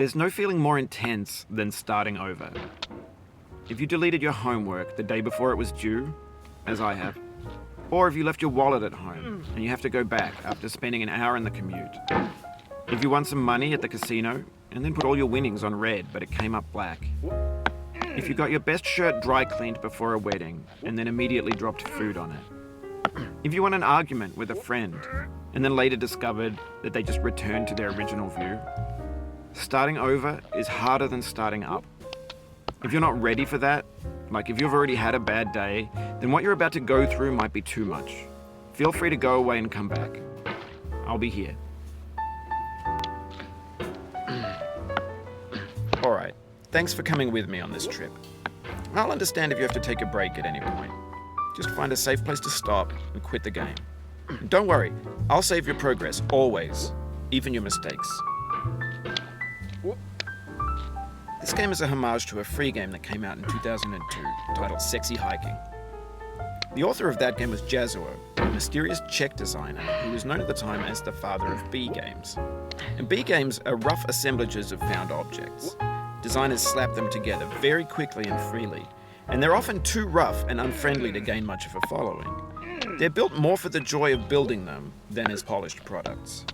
There's no feeling more intense than starting over. If you deleted your homework the day before it was due, as I have, or if you left your wallet at home and you have to go back after spending an hour in the commute. If you won some money at the casino and then put all your winnings on red but it came up black. If you got your best shirt dry cleaned before a wedding and then immediately dropped food on it. If you won an argument with a friend and then later discovered that they just returned to their original view. Starting over is harder than starting up. If you're not ready for that, like if you've already had a bad day, then what you're about to go through might be too much. Feel free to go away and come back. I'll be here. Alright, thanks for coming with me on this trip. I'll understand if you have to take a break at any point. Just find a safe place to stop and quit the game. And don't worry, I'll save your progress, always, even your mistakes. This game is a homage to a free game that came out in 2002, titled Sexy Hiking. The author of that game was Jazuo, a mysterious Czech designer who was known at the time as the father of B games. And B games are rough assemblages of found objects. Designers slap them together very quickly and freely, and they're often too rough and unfriendly to gain much of a following. They're built more for the joy of building them than as polished products.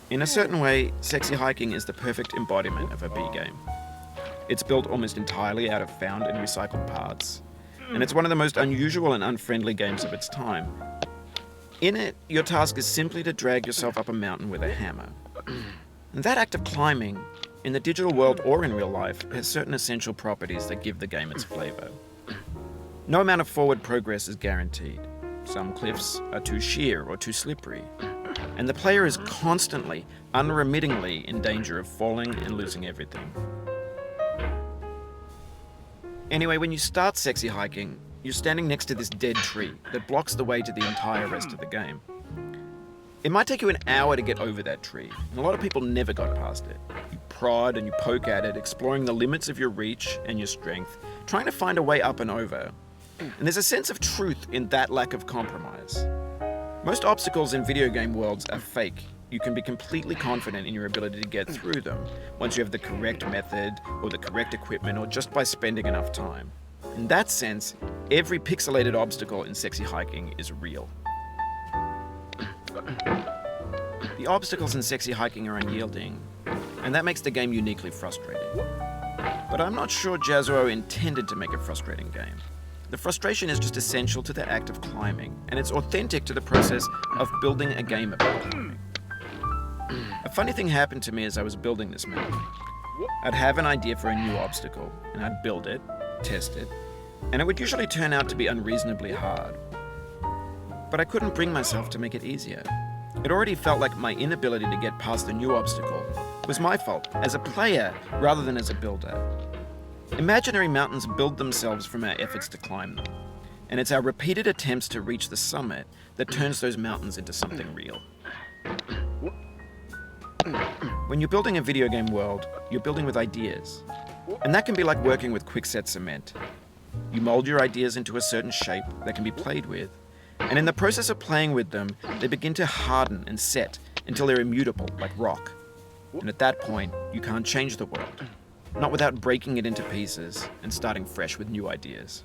In a certain way, Sexy Hiking is the perfect embodiment of a B game. It's built almost entirely out of found and recycled parts, and it's one of the most unusual and unfriendly games of its time. In it, your task is simply to drag yourself up a mountain with a hammer. And that act of climbing, in the digital world or in real life, has certain essential properties that give the game its flavor. No amount of forward progress is guaranteed. Some cliffs are too sheer or too slippery. And the player is constantly, unremittingly in danger of falling and losing everything. Anyway, when you start Sexy Hiking, you're standing next to this dead tree that blocks the way to the entire rest of the game. It might take you an hour to get over that tree, and a lot of people never got past it. You prod and you poke at it, exploring the limits of your reach and your strength, trying to find a way up and over. And there's a sense of truth in that lack of compromise. Most obstacles in video game worlds are fake. You can be completely confident in your ability to get through them once you have the correct method or the correct equipment or just by spending enough time. In that sense, every pixelated obstacle in Sexy Hiking is real. The obstacles in Sexy Hiking are unyielding, and that makes the game uniquely frustrating. But I'm not sure Jazuo intended to make a frustrating game. The frustration is just essential to the act of climbing, and it's authentic to the process of building a game about climbing. A funny thing happened to me as I was building this mountain. I'd have an idea for a new obstacle, and I'd build it, test it, and it would usually turn out to be unreasonably hard. But I couldn't bring myself to make it easier. It already felt like my inability to get past the new obstacle was my fault as a player rather than as a builder. Imaginary mountains build themselves from our efforts to climb them, and it's our repeated attempts to reach the summit that turns those mountains into something real. When you're building a video game world, you're building with ideas, and that can be like working with quickset cement. You mold your ideas into a certain shape that can be played with, and in the process of playing with them, they begin to harden and set until they're immutable, like rock. And at that point, you can't change the world. Not without breaking it into pieces and starting fresh with new ideas.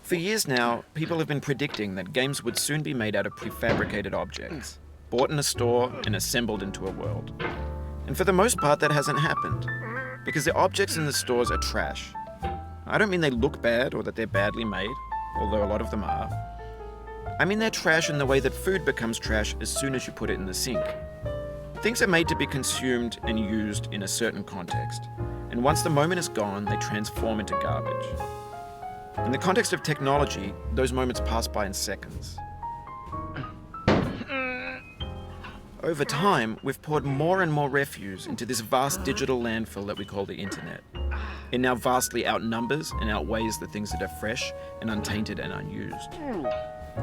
For years now, people have been predicting that games would soon be made out of prefabricated objects, bought in a store and assembled into a world. And for the most part, that hasn't happened, because the objects in the stores are trash. I don't mean they look bad or that they're badly made, although a lot of them are. I mean they're trash in the way that food becomes trash as soon as you put it in the sink. Things are made to be consumed and used in a certain context, and once the moment is gone, they transform into garbage. In the context of technology, those moments pass by in seconds. Over time, we've poured more and more refuse into this vast digital landfill that we call the internet. It now vastly outnumbers and outweighs the things that are fresh and untainted and unused.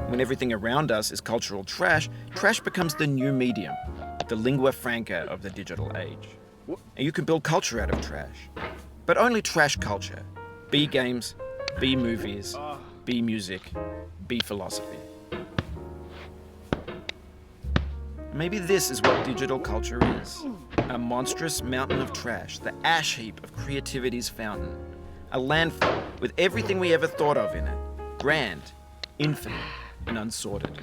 When everything around us is cultural trash, trash becomes the new medium, the lingua franca of the digital age. And you can build culture out of trash. But only trash culture. B games, B movies, B music, B philosophy. Maybe this is what digital culture is. A monstrous mountain of trash, the ash heap of creativity's fountain. A landfill with everything we ever thought of in it. Grand, infinite, and unsorted.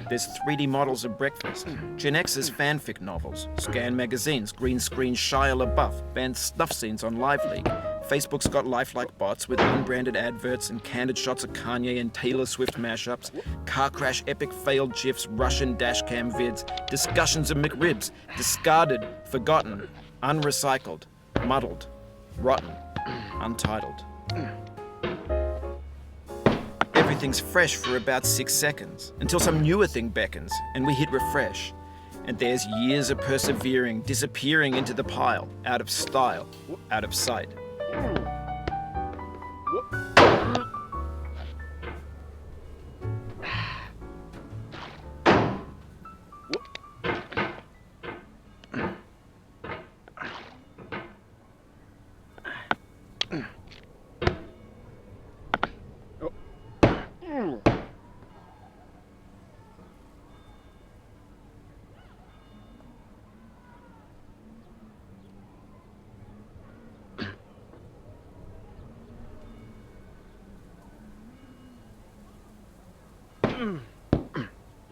There's 3D models of breakfast, Gen X's fanfic novels, scan magazines, green screen Shia LaBeouf, banned snuff scenes on Live League. Facebook's got lifelike bots with unbranded adverts and candid shots of Kanye and Taylor Swift mashups, car crash epic failed GIFs, Russian dashcam vids, discussions of McRibs, discarded, forgotten, unrecycled, muddled, rotten, untitled. Everything's fresh for about 6 seconds, until some newer thing beckons, and we hit refresh. And there's years of persevering, disappearing into the pile, out of style, out of sight.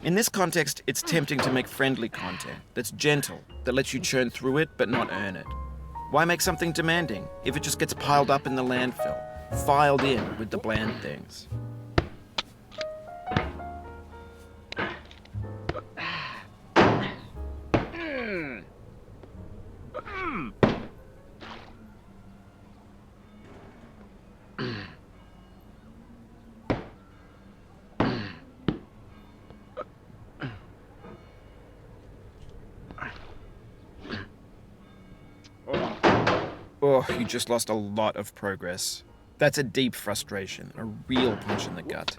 In this context, it's tempting to make friendly content that's gentle, that lets you churn through it but not earn it. Why make something demanding if it just gets piled up in the landfill, filed in with the bland things? Oh, you just lost a lot of progress. That's a deep frustration, a real punch in the gut.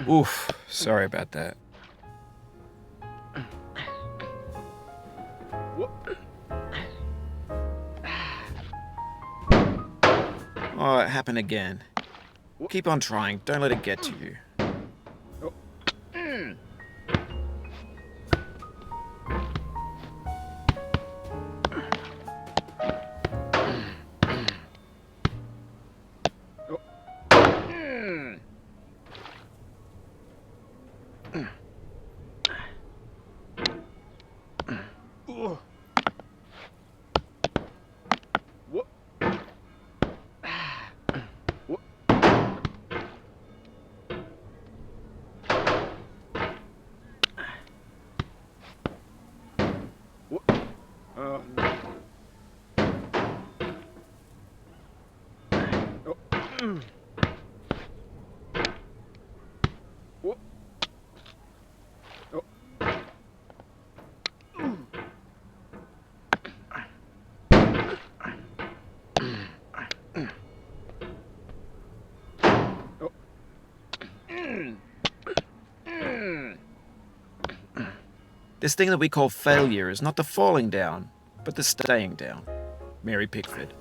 Oof, sorry about that. Oh, it happened again. Keep on trying, don't let it get to you. This thing that we call failure is not the falling down, but the staying down. Mary Pickford.